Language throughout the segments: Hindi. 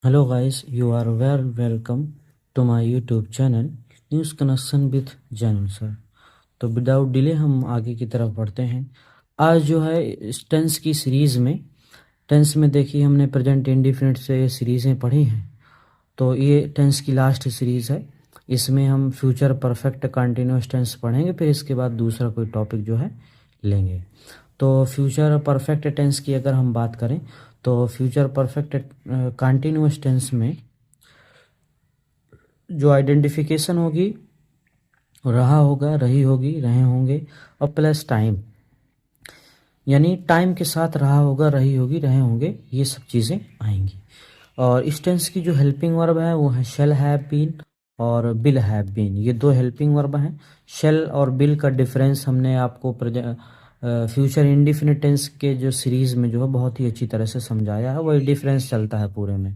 Hello guys, you are well welcome to my YouTube channel News Connection with Janul sir। तो विदाउट डिले हम आगे की तरफ बढ़ते हैं। आज जो है इस टेंस की सीरीज़ में देखिए हमने प्रेजेंट इंडिफिनिट से ये सीरीज़ें पढ़ी हैं। तो ये टेंस की लास्ट सीरीज़ है। इसमें हम फ्यूचर परफेक्ट कंटिन्यूअस टेंस पढ़ेंगे, फिर इसके बाद दूसरा कोई टॉपिक जो है लेंगे। तो फ्यूचर परफेक्ट टेंस की अगर हम बात करें तो फ्यूचर परफेक्ट कंटिन्यूअस टेंस में जो आइडेंटिफिकेशन होगी रहा होगा, रही होगी, रहे होंगे और प्लस टाइम, यानी टाइम के साथ रहा होगा, रही होगी, रहे होंगे, ये सब चीज़ें आएंगी। और इस टेंस की जो हेल्पिंग वर्ब है वो है शेल हैव बीन और बिल हैव बीन। ये दो हेल्पिंग वर्ब हैं। शेल और बिल का डिफरेंस हमने आपको फ्यूचर इंडिफिनिट टेंस के जो सीरीज़ में जो है बहुत ही अच्छी तरह से समझाया है, वही डिफरेंस चलता है पूरे में।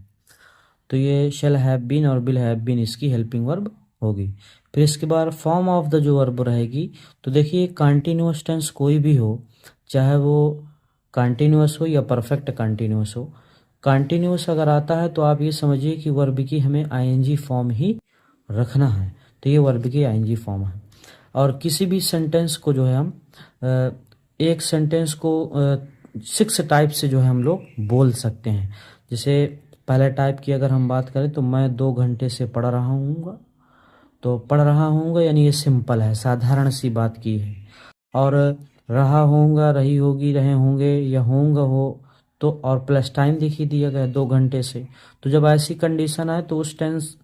तो ये शेल हैव बीन और बिल हैव बीन इसकी हेल्पिंग वर्ब होगी। फिर इसके बाद फॉर्म ऑफ द जो वर्ब रहेगी, तो देखिए कंटिन्यूअस टेंस कोई भी हो, चाहे वो कंटिन्यूअस हो या परफेक्ट कंटिन्यूअस हो, कंटिन्यूअस अगर आता है तो आप ये समझिए कि वर्ब की हमें आईएनजी फॉर्म ही रखना है। तो ये वर्ब की आईएनजी फॉर्म है। और किसी भी सेंटेंस को जो है हम एक सेंटेंस को 6 टाइप से जो है हम लोग बोल सकते हैं। जैसे पहले टाइप की अगर हम बात करें तो मैं 2 घंटे से पढ़ रहा हूँगा, तो पढ़ रहा हूँगा यानी ये सिंपल है, साधारण सी बात की है। और रहा होऊंगा, रही होगी, रहे होंगे या होऊंगा हो, तो और प्लस टाइम देखिए दिया गया 2 घंटे से। तो जब ऐसी कंडीशन आए तो उस टेंस,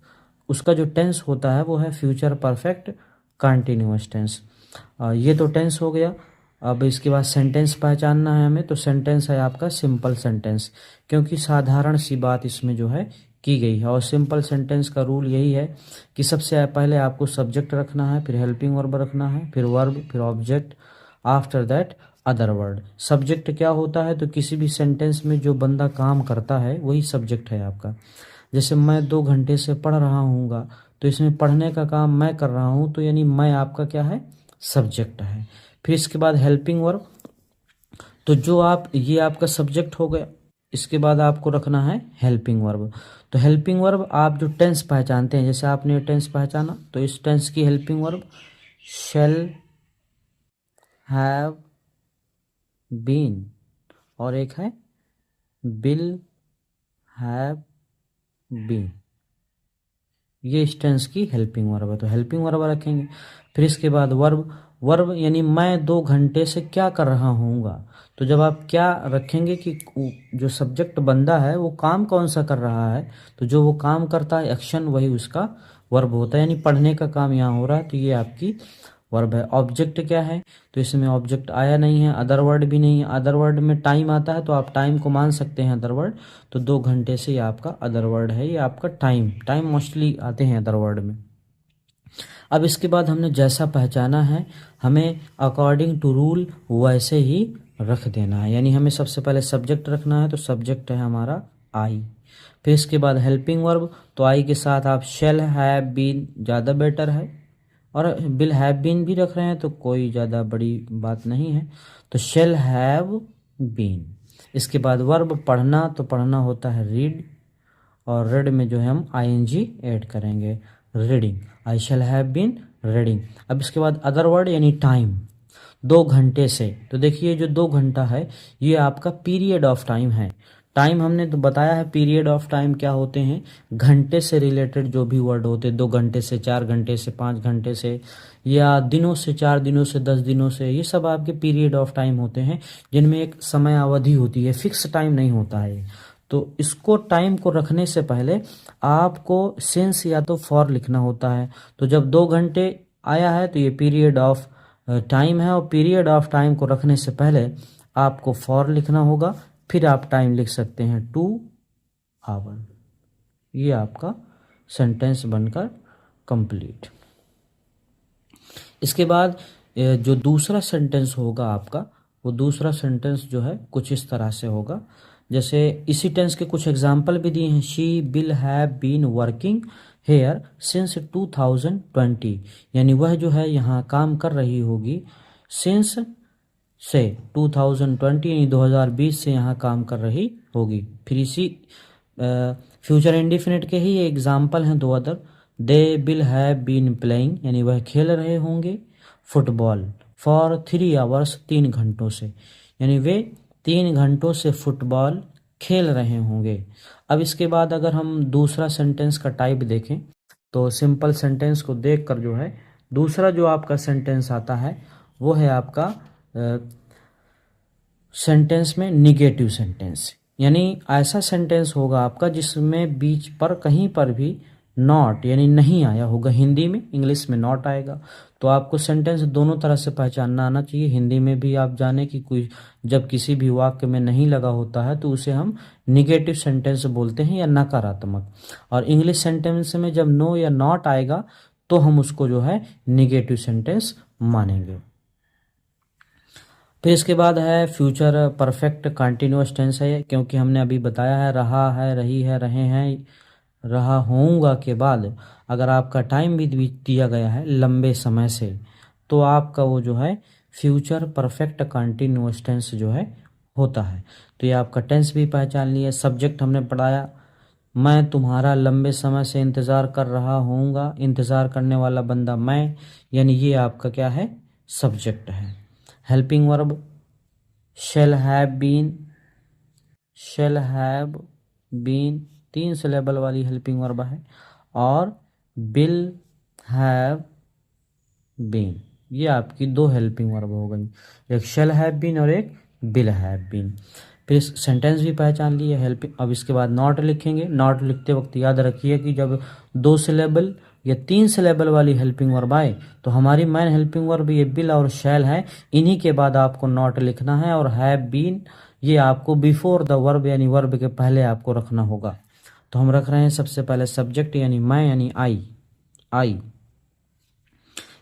उसका जो टेंस होता है वो है फ्यूचर परफेक्ट कंटिन्यूअस टेंस। ये तो टेंस हो गया। अब इसके बाद सेंटेंस पहचानना है हमें, तो सेंटेंस है आपका सिंपल सेंटेंस, क्योंकि साधारण सी बात इसमें जो है की गई है। और सिंपल सेंटेंस का रूल यही है कि सबसे पहले आपको सब्जेक्ट रखना है, फिर हेल्पिंग वर्ब रखना है, फिर वर्ब, फिर object, after that other word. Subject क्या होता है, तो किसी भी सेंटेंस में जो बंदा काम करता है वही सब्जेक्ट है आपका। जैसे मैं 2 घंटे से पढ़ रहा हूँगा, तो इसमें पढ़ने का काम मैं कर रहा हूँ, तो यानी मैं आपका क्या है, सब्जेक्ट है। फिर इसके बाद हेल्पिंग वर्ब, तो जो आप, ये आपका सब्जेक्ट हो गया। इसके बाद आपको रखना है हेल्पिंग वर्ब। तो हेल्पिंग वर्ब आप जो टेंस पहचानते हैं, जैसे आपने टेंस पहचाना, तो इस टेंस की helping verb shall have been और एक है बिल हैव बीन। ये इस टेंस की हेल्पिंग वर्ब है, तो हेल्पिंग वर्ब रखेंगे। फिर इसके बाद वर्ब, वर्ब यानी मैं 2 घंटे से क्या कर रहा हूँगा। तो जब आप क्या रखेंगे कि जो सब्जेक्ट बंदा है वो काम कौन सा कर रहा है, तो जो वो काम करता है एक्शन, वही उसका वर्ब होता है, यानी पढ़ने का काम यहाँ हो रहा है, तो ये आपकी वर्ब है। ऑब्जेक्ट क्या है, तो इसमें ऑब्जेक्ट आया नहीं है, अदर वर्ड भी नहीं है। अदर वर्ड में टाइम आता है तो आप टाइम को मान सकते हैं अदर वर्ड, तो 2 घंटे से ये आपका अदर वर्ड है, ये आपका टाइम। टाइम मोस्टली आते हैं अदर वर्ड में। अब इसके बाद हमने जैसा पहचाना है, हमें अकॉर्डिंग टू रूल वैसे ही रख देना है। यानी हमें सबसे पहले सब्जेक्ट रखना है, तो सब्जेक्ट है हमारा आई। फिर इसके बाद हेल्पिंग वर्ब, तो आई के साथ आप शेल हैव बीन ज़्यादा बेटर है, और बिल हैव बीन भी रख रहे हैं तो कोई ज़्यादा बड़ी बात नहीं है, तो शेल हैव बीन। इसके बाद वर्ब पढ़ना, तो पढ़ना होता है रीड, और रेड में जो है हम आईएनजी ऐड करेंगे, reading. I shall have been reading. अब इसके बाद अदर वर्ड यानी टाइम, 2 घंटे से, तो देखिए जो 2 घंटा है ये आपका पीरियड ऑफ टाइम है। टाइम हमने तो बताया है, पीरियड ऑफ टाइम क्या होते हैं, घंटे से रिलेटेड जो भी वर्ड होते हैं, 2 घंटे से, 4 घंटे से, 5 घंटे से, या दिनों से, 4 दिनों से, 10 दिनों से, ये सब आपके पीरियड ऑफ टाइम होते हैं, जिनमें एक समय अवधि होती है, फिक्स टाइम नहीं होता है। तो इसको टाइम को रखने से पहले आपको सिंस या तो फॉर लिखना होता है। तो जब 2 घंटे आया है तो ये पीरियड ऑफ टाइम है, और पीरियड ऑफ टाइम को रखने से पहले आपको फॉर लिखना होगा, फिर आप टाइम लिख सकते हैं 2 आवर। ये आपका सेंटेंस बनकर कंप्लीट। इसके बाद जो दूसरा सेंटेंस होगा आपका, वो दूसरा सेंटेंस जो है कुछ इस तरह से होगा। जैसे इसी टेंस के कुछ एग्जाम्पल भी दिए हैं, she will have been working here since 2020, यानी वह जो है यहाँ काम कर रही होगी सिंस से 2020 यानी 2020 से यहाँ काम कर रही होगी। फिर इसी फ्यूचर इंडिफिनिट के ही एग्जाम्पल हैं दो other. They will have been playing, यानी वह खेल रहे होंगे फुटबॉल फॉर 3 आवर्स, 3 घंटों से, यानी वे 3 घंटों से फुटबॉल खेल रहे होंगे। अब इसके बाद अगर हम दूसरा सेंटेंस का टाइप देखें तो सिंपल सेंटेंस को देखकर जो है दूसरा जो आपका सेंटेंस आता है वो है आपका सेंटेंस में निगेटिव सेंटेंस, यानी ऐसा सेंटेंस होगा आपका जिसमें बीच पर कहीं पर भी नॉट यानी नहीं आया होगा। हिंदी में, इंग्लिश में नॉट आएगा। तो आपको सेंटेंस दोनों तरह से पहचानना आना चाहिए। हिंदी में भी आप जाने कि कोई जब किसी भी वाक्य में नहीं लगा होता है तो उसे हम निगेटिव सेंटेंस बोलते हैं या नकारात्मक, और इंग्लिश सेंटेंस में जब नो या नॉट आएगा तो हम उसको जो है निगेटिव सेंटेंस मानेंगे। फिर इसके बाद है फ्यूचर परफेक्ट कंटिन्यूअस टेंस है, क्योंकि हमने अभी बताया है रहा है, रही है, रहे हैं, रहा होऊंगा के बाद अगर आपका टाइम भी दिया गया है लंबे समय से तो आपका वो जो है फ्यूचर परफेक्ट कंटिन्यूअस टेंस जो है होता है। तो ये आपका टेंस भी पहचान लिया। सब्जेक्ट हमने पढ़ाया, मैं तुम्हारा लंबे समय से इंतज़ार कर रहा होऊंगा, इंतज़ार करने वाला बंदा मैं, यानी ये आपका क्या है, सब्जेक्ट है। Helping verb shall have been, shall have been 3 syllable वाली हेल्पिंग वर्ब है, और will have been ये आपकी 2 हेल्पिंग वर्ब हो गई, एक shall have been और एक will have been। फिर सेंटेंस भी पहचान लिए हेल्पिंग। अब इसके बाद नॉट लिखेंगे। नॉट लिखते वक्त याद रखिए कि जब 2 सिलेबल या 3 सिलेबल वाली हेल्पिंग वर्ब आए तो हमारी मेन हेल्पिंग वर्ब ये बिल और शैल है, इन्हीं के बाद आपको नॉट लिखना है, और हैव बीन ये आपको बिफोर द वर्ब यानी वर्ब के पहले आपको रखना होगा। तो हम रख रहे हैं सबसे पहले सब्जेक्ट यानी मैं यानी आई।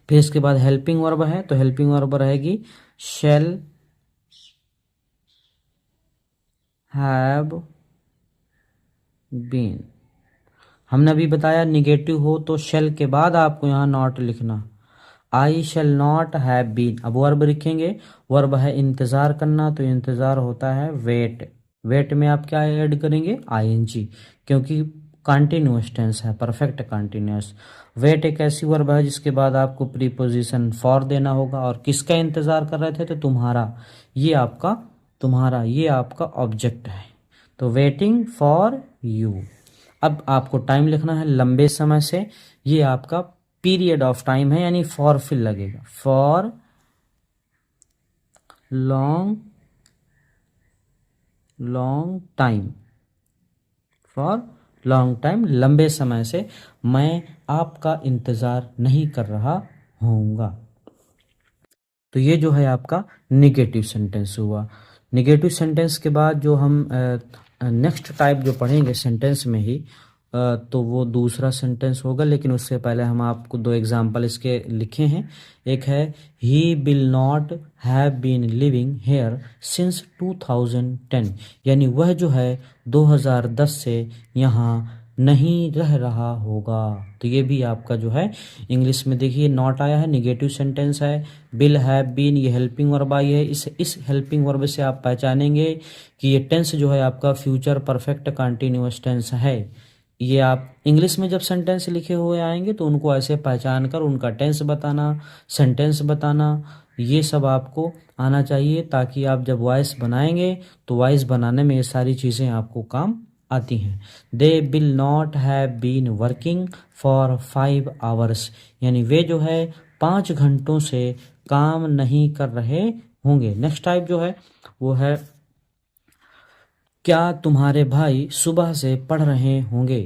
फिर इसके बाद हेल्पिंग वर्ब है तो हेल्पिंग वर्ब रहेगी शैल हैव बीन। हमने अभी बताया निगेटिव हो तो शेल के बाद आपको यहाँ नॉट लिखना, I shall not have been. अब वर्ब लिखेंगे, वर्ब है इंतज़ार करना, तो इंतज़ार होता है वेट। वेट में आप क्या ऐड करेंगे, आईएनजी, क्योंकि कंटिन्यूअस टेंस है, परफेक्ट कंटिन्यूअस। वेट एक ऐसी वर्ब है जिसके बाद आपको प्रीपोजिशन फॉर देना होगा, और किसका इंतज़ार कर रहे थे, तो तुम्हारा, ये आपका ऑब्जेक्ट है, तो वेटिंग फॉर यू। अब आपको टाइम लिखना है लंबे समय से, ये आपका पीरियड ऑफ टाइम है, यानी फॉर फिल लगेगा, for long time, for long time, लंबे समय से मैं आपका इंतज़ार नहीं कर रहा होऊंगा। तो ये जो है आपका निगेटिव सेंटेंस हुआ। निगेटिव सेंटेंस के बाद जो हम नेक्स्ट टाइप जो पढ़ेंगे सेंटेंस में ही तो वो दूसरा सेंटेंस होगा, लेकिन उससे पहले हम आपको 2 एग्जाम्पल इसके लिखे हैं। एक है he will not have been living here since 2010, यानी वह जो है 2010 से यहाँ नहीं रह रहा होगा। तो ये भी आपका जो है इंग्लिश में देखिए नॉट आया है, निगेटिव सेंटेंस है। विल हैव बीन ये हेल्पिंग वर्ब आई है। इस हेल्पिंग वर्ब से आप पहचानेंगे कि ये टेंस जो है आपका फ्यूचर परफेक्ट कंटिन्यूअस टेंस है। ये आप इंग्लिश में जब सेंटेंस लिखे हुए आएंगे तो उनको ऐसे पहचान कर उनका टेंस बताना, सेंटेंस बताना, ये सब आपको आना चाहिए, ताकि आप जब वॉइस बनाएंगे तो वॉइस बनाने में ये सारी चीज़ें आपको काम आती हैं। They will not have been working for 5 hours, यानी वे जो है 5 घंटों से काम नहीं कर रहे होंगे। नेक्स्ट टाइप जो है वो है क्या तुम्हारे भाई सुबह से पढ़ रहे होंगे।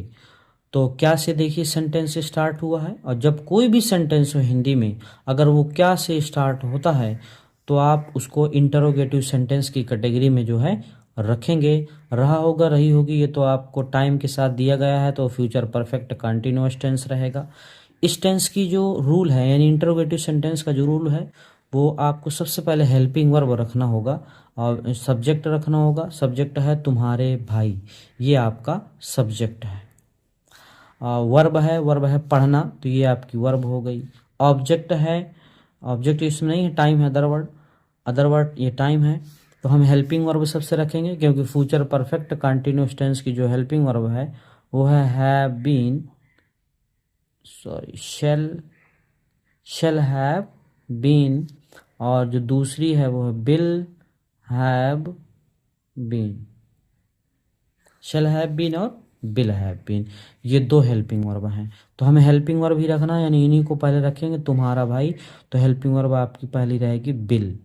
तो क्या से देखिए सेंटेंस स्टार्ट हुआ है, और जब कोई भी सेंटेंस हो हिंदी में अगर वो क्या से स्टार्ट होता है तो आप उसको इंटरोगेटिव सेंटेंस की कैटेगरी में जो है रखेंगे। रहा होगा, रही होगी, ये तो आपको टाइम के साथ दिया गया है, तो फ्यूचर परफेक्ट कंटिन्यूअस टेंस रहेगा। इस टेंस की जो रूल है यानी इंटरोगेटिव सेंटेंस का जो रूल है वो आपको सबसे पहले हेल्पिंग वर्ब रखना होगा और सब्जेक्ट रखना होगा। सब्जेक्ट है तुम्हारे भाई, ये आपका सब्जेक्ट है। वर्ब है पढ़ना, तो ये आपकी वर्ब हो गई। ऑब्जेक्ट है, ऑब्जेक्ट इसमें नहीं है, टाइम है, अदर वर्ड ये टाइम है। तो हम हेल्पिंग वर्ब सबसे रखेंगे, क्योंकि फ्यूचर परफेक्ट कंटिन्यूअस टेंस की जो हेल्पिंग वर्ब है वो है have been, sorry shall have been, और जो दूसरी है वो है will have been. Shall have been और बिल हैव बीन, ये दो हेल्पिंग वर्ब हैं। तो हमें हेल्पिंग वर्ब ही रखना है, यानी इन्हीं को पहले रखेंगे, तुम्हारा भाई। तो हेल्पिंग वर्ब आपकी पहली रहेगी बिल।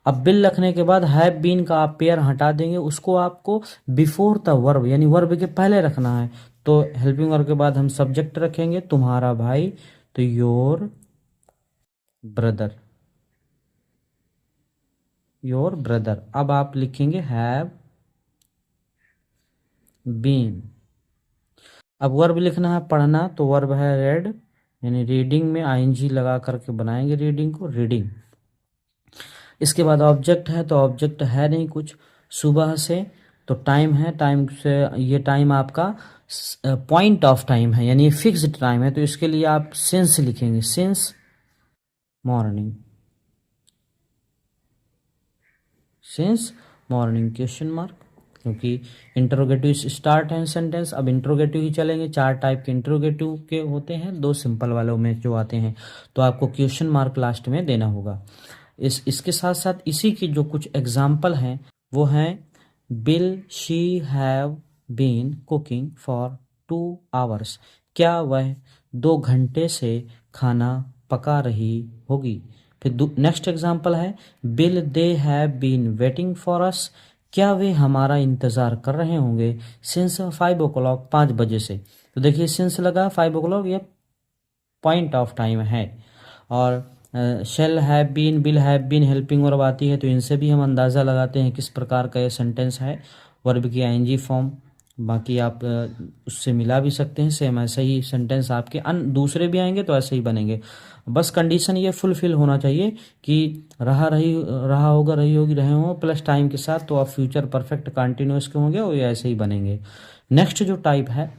अब बिल रखने के बाद हैव बीन का आप पेयर हटा देंगे, उसको आपको बिफोर द वर्ब यानी वर्ब के पहले रखना है। तो हेल्पिंग वर्ब के बाद हम सब्जेक्ट रखेंगे तुम्हारा भाई, तो योर ब्रदर, योर ब्रदर। अब आप लिखेंगे हैव बीन। अब वर्ब लिखना है पढ़ना, तो वर्ब है रेड, यानी रीडिंग में आईएनजी लगा करके बनाएंगे रीडिंग को, रीडिंग। इसके बाद ऑब्जेक्ट है, तो ऑब्जेक्ट है नहीं कुछ, सुबह से, तो टाइम है, टाइम से ये टाइम आपका पॉइंट ऑफ टाइम है, यानी फिक्स्ड टाइम है, तो इसके लिए आप सिंस लिखेंगे, since morning, since morning question mark, क्योंकि इंटरोगेटिव स्टार्ट है सेंटेंस। अब इंटरोगेटिव ही चलेंगे, 4 टाइप के इंटरोगेटिव के होते हैं, 2 सिंपल वालों में जो आते हैं, तो आपको क्वेश्चन मार्क लास्ट में देना होगा। इसके साथ साथ इसी की जो कुछ एग्जाम्पल हैं वो हैं will she have been cooking for 2 hours, क्या वह 2 घंटे से खाना पका रही होगी। फिर नेक्स्ट एग्जाम्पल है will they have been waiting for us, क्या वे हमारा इंतज़ार कर रहे होंगे सिंस 5 o'clock, 5 बजे से। तो देखिए सिंस लगा 5 o'clock, ये पॉइंट ऑफ टाइम है। और shall have been, will have been helping verb आती है, तो इनसे भी हम अंदाज़ा लगाते हैं किस प्रकार का ये सेंटेंस है, वर्ब की आईएनजी फॉर्म। बाकी आप उससे मिला भी सकते हैं, सेम ऐसे ही सेंटेंस आपके दूसरे भी आएंगे तो ऐसे ही बनेंगे। बस कंडीशन ये फुलफिल होना चाहिए कि रहा होगा, रही होगी, रहे हों प्लस टाइम के साथ, तो आप फ्यूचर परफेक्ट कंटिन्यूअस के होंगे और ये ऐसे ही बनेंगे। नेक्स्ट जो टाइप है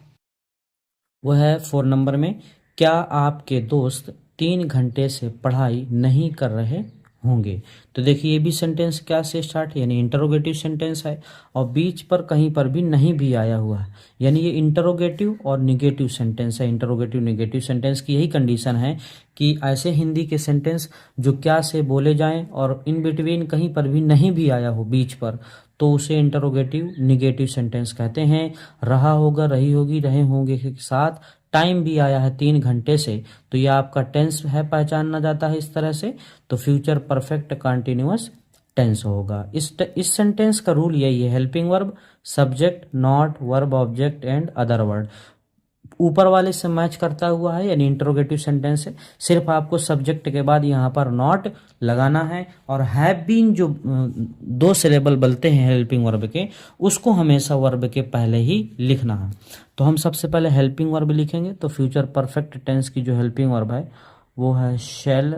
वो है 4 नंबर में, क्या आपके दोस्त 3 घंटे से पढ़ाई नहीं कर रहे होंगे। तो देखिए ये भी सेंटेंस क्या से स्टार्ट है, यानी इंटरोगेटिव सेंटेंस है, और बीच पर कहीं पर भी नहीं भी आया हुआ है, यानी ये इंटरोगेटिव और निगेटिव सेंटेंस है। इंटरोगेटिव निगेटिव सेंटेंस की यही कंडीशन है कि ऐसे हिंदी के सेंटेंस जो क्या से बोले जाएं और इन बिटवीन कहीं पर भी नहीं भी आया हो बीच पर, तो उसे इंटरोगेटिव निगेटिव सेंटेंस कहते हैं। रहा होगा, रही होगी, रहे होंगे के साथ टाइम भी आया है 3 घंटे से, तो यह आपका टेंस है, पहचाना जाता है इस तरह से, तो फ्यूचर परफेक्ट कंटिन्यूअस टेंस होगा। इस सेंटेंस का रूल यही है, helping verb, subject, not, verb, object and other word ऊपर वाले से मैच करता हुआ है, यानी इंटरोगेटिव सेंटेंस है। सिर्फ आपको सब्जेक्ट के बाद यहाँ पर नॉट लगाना है, और हैव बीन जो 2 सिलेबल बनते हैं हेल्पिंग वर्ब के, उसको हमेशा वर्ब के पहले ही लिखना है। तो हम सबसे पहले हेल्पिंग वर्ब लिखेंगे, तो फ्यूचर परफेक्ट टेंस की जो हेल्पिंग वर्ब है वो है शेल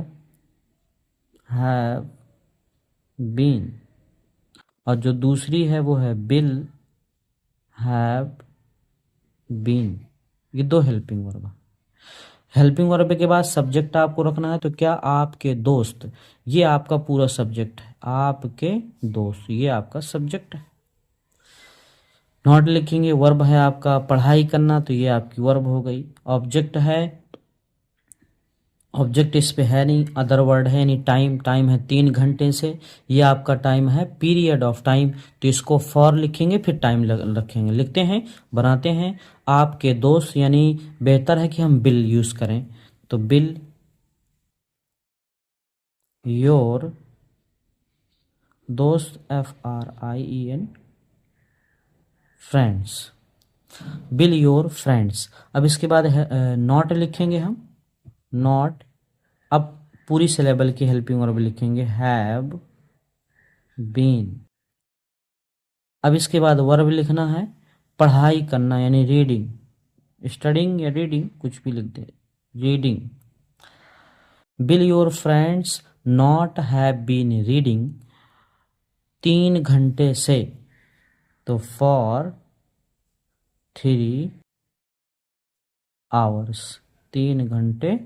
हैव बीन, और जो दूसरी है वो है बिल हैव बीन। ये 2 हेल्पिंग वर्ब। हेल्पिंग वर्ब के बाद सब्जेक्ट आपको रखना है, तो क्या आपके दोस्त, ये आपका पूरा सब्जेक्ट है, आपके दोस्त ये आपका सब्जेक्ट है। नॉट लिखेंगे, वर्ब है आपका पढ़ाई करना, तो ये आपकी वर्ब हो गई। ऑब्जेक्ट है, ऑब्जेक्ट इस पे है नहीं, अदर वर्ड है, यानी टाइम, टाइम है 3 घंटे से, ये आपका टाइम है पीरियड ऑफ टाइम, तो इसको फॉर लिखेंगे फिर टाइम रखेंगे। लिखते हैं, बनाते हैं, आपके दोस्त, यानी बेहतर है कि हम बिल यूज़ करें, तो बिल योर दोस्त, FRIEN friends, bill your friends. अब इसके बाद नॉट लिखेंगे हम, नॉट, अब पूरी सिलेबल की हेल्पिंग वर्ब लिखेंगे हैव बीन। अब इसके बाद वर्ब लिखना है पढ़ाई करना, यानी रीडिंग, स्टडिंग या रीडिंग कुछ भी लिख दे, reading. Will your friends not have been reading 3 घंटे से, तो फॉर 3 आवर्स, 3 घंटे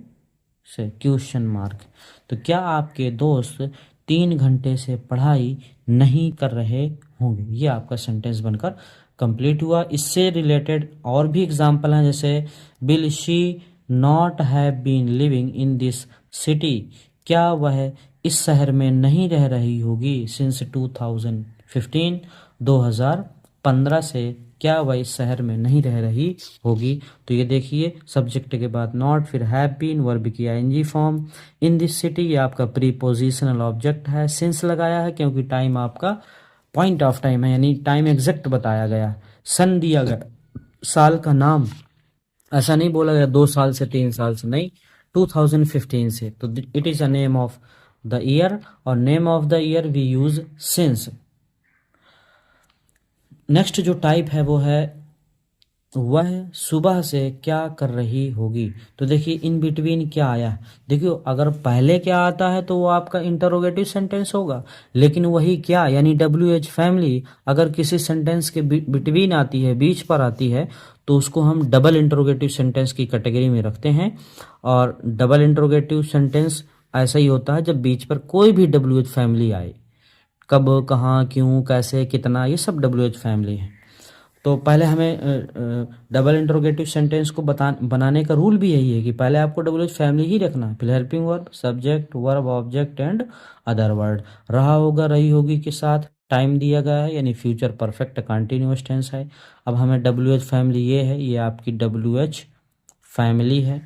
से, क्वेश्चन मार्क। तो क्या आपके दोस्त 3 घंटे से पढ़ाई नहीं कर रहे होंगे। ये आपका सेंटेंस बनकर कंप्लीट हुआ। इससे रिलेटेड और भी एग्जाम्पल हैं, जैसे will she not have been living in this city, क्या वह इस शहर में नहीं रह रही होगी सिंस 2015, 2015 से क्या वह इस शहर में नहीं रह रही होगी। तो ये देखिए सब्जेक्ट के बाद नॉट, फिर हैव बीन, वर्ब की ING form, in this city ये आपका प्रीपोजिशनल ऑब्जेक्ट है, सिंस लगाया है क्योंकि टाइम आपका पॉइंट ऑफ टाइम है, यानी टाइम एग्जैक्ट बताया गया, सन दिया गया, साल का नाम ऐसा नहीं बोला गया 2 साल से 3 साल से, नहीं 2015 से, तो it is a name of the year, और name of the year we use since. Next जो टाइप है वो है वह सुबह से क्या कर रही होगी। तो देखिए इन बिटवीन क्या आया है, देखियो अगर पहले क्या आता है तो वो आपका इंटरोगेटिव सेंटेंस होगा, लेकिन वही क्या यानी WH फैमिली अगर किसी सेंटेंस के बिटवीन आती है, बीच पर आती है, तो उसको हम डबल इंटरोगेटिव सेंटेंस की कैटेगरी में रखते हैं। और डबल इंटरोगेटिव सेंटेंस ऐसा ही होता है जब बीच पर कोई भी WH फैमिली आए, कब, कहाँ, क्यों, कैसे, कितना, ये सब WH फैमिली है। तो पहले हमें डबल इंटरोगेटिव सेंटेंस को बनाने का रूल भी यही है कि पहले आपको WH फैमिली ही रखना है, फिर helping verb, subject, verb, object and other word. रहा होगा, रही होगी के साथ टाइम दिया गया है, यानी फ्यूचर परफेक्ट कंटिन्यूअस टेंस है। अब हमें WH फैमिली ये है, ये आपकी WH फैमिली है।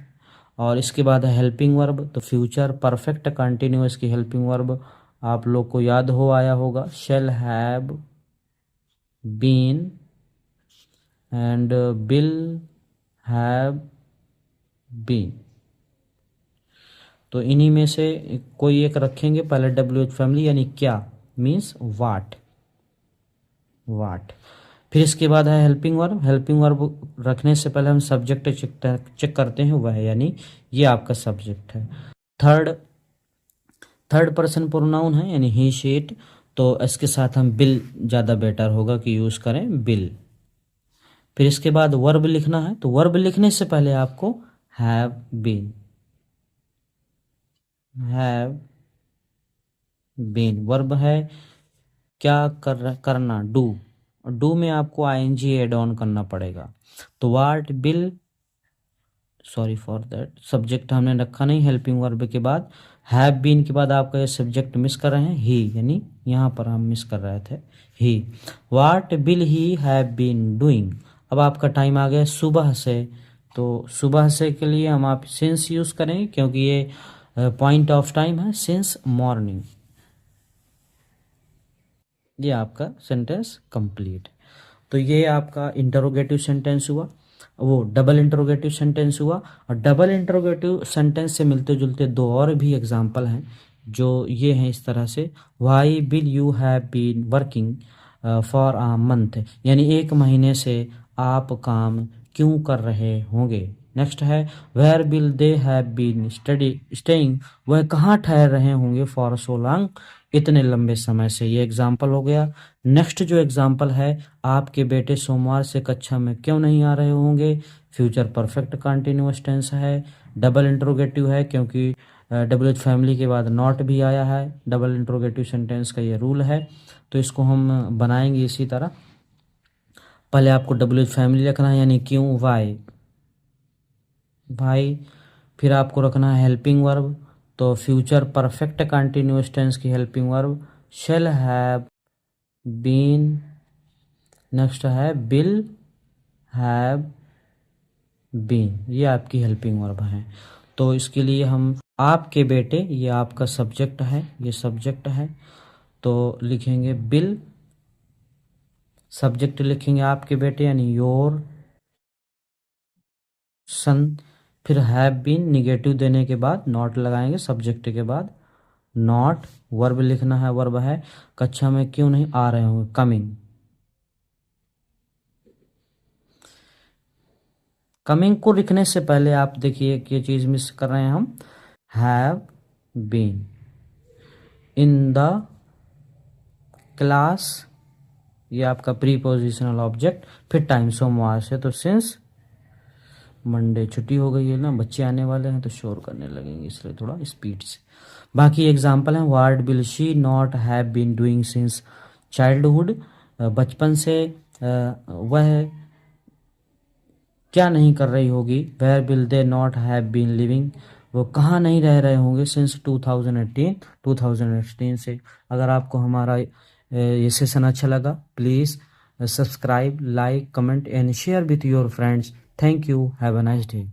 और इसके बाद है हेल्पिंग वर्ब, तो फ्यूचर परफेक्ट कंटिन्यूअस की हेल्पिंग वर्ब आप लोग को याद हो आया होगा, shall have been and will have been. तो इन्हीं में से कोई एक रखेंगे पहले WH फैमिली, यानी क्या मीन्स वाट, वाट। फिर इसके बाद है हेल्पिंग वर्ब। हेल्पिंग वर्ब रखने से पहले हम सब्जेक्ट चेक करते हैं, वह है यानी ये आपका सब्जेक्ट है। थर्ड पर्सन प्रोनाउन है यानी ही शी इट, तो इसके साथ हम बिल ज़्यादा बेटर होगा कि यूज़ करें बिल। फिर इसके बाद वर्ब लिखना है, तो वर्ब लिखने से पहले आपको have been, have been verb है क्या करना, डू, डू में आपको ING एड ऑन करना पड़ेगा। तो what, will, sorry for that, subject हमने रखा नहीं हेल्पिंग वर्ब के बाद। हैव बीन के बाद आपका ये सब्जेक्ट मिस कर रहे हैं, ही, यानी यहाँ पर हम मिस कर रहे थे ही। What will he have been doing. अब आपका टाइम आ गया सुबह से, तो सुबह से के लिए हम आप सिंस यूज़ करेंगे क्योंकि ये पॉइंट ऑफ टाइम है, सिंस मॉर्निंग। ये आपका सेंटेंस कंप्लीट। तो ये आपका इंटरोगेटिव सेंटेंस हुआ, वो डबल इंटरोगेटिव सेंटेंस हुआ। और डबल इंटरोगेटिव सेंटेंस से मिलते जुलते दो और भी एग्जाम्पल हैं जो ये हैं इस तरह से, why will you have been working for a month, यानी 1 महीने से आप काम क्यों कर रहे होंगे। नेक्स्ट है where will they have been staying, वह कहाँ ठहर रहे होंगे फॉर सो लॉन्ग, इतने लंबे समय से। ये एग्जाम्पल हो गया। नेक्स्ट जो एग्जाम्पल है, आपके बेटे सोमवार से कक्षा में क्यों नहीं आ रहे होंगे, फ्यूचर परफेक्ट कंटिन्यूअस टेंस है, डबल इंट्रोगेटिव है क्योंकि WH फैमिली के बाद नॉट भी आया है, डबल इंट्रोगेटिव सेंटेंस का ये रूल है। तो इसको हम बनाएंगे इसी तरह, पहले आपको WH फैमिली रखना है यानी क्यों, वाई, भाई। फिर आपको रखना है हेल्पिंग वर्ब, तो फ्यूचर परफेक्ट कंटिन्यूअस टेंस की helping verb shall have been. Next है बिल हैव बीन, ये आपकी हेल्पिंग वर्ब है। तो इसके लिए हम आपके बेटे, ये आपका सब्जेक्ट है, ये सब्जेक्ट है, तो लिखेंगे बिल, सब्जेक्ट लिखेंगे आपके बेटे यानी योर सन। फिर हैव बीन निगेटिव देने के बाद नॉट लगाएंगे सब्जेक्ट के बाद, नॉट। वर्ब लिखना है, वर्ब है कक्षा में क्यों नहीं आ रहे होंगे, कमिंग। कमिंग को लिखने से पहले आप देखिए कि ये चीज़ मिस कर रहे हैं हम, have been in the class, ये आपका प्रीपोजिशनल ऑब्जेक्ट। फिर टाइम सोमवार से, तो सिंस मंडे छुट्टी हो गई है ना, बच्चे आने वाले हैं तो शोर करने लगेंगे, इसलिए थोड़ा स्पीड से। बाकी एग्जाम्पल हैं, what will she not have been doing since childhood, बचपन से वह क्या नहीं कर रही होगी। Where will they not have been living, वो कहाँ नहीं रह रहे होंगे सिंस 2018 से। अगर आपको हमारा ये सेशन अच्छा लगा, please subscribe, like, comment and share with your friends. Thank you, have a nice day.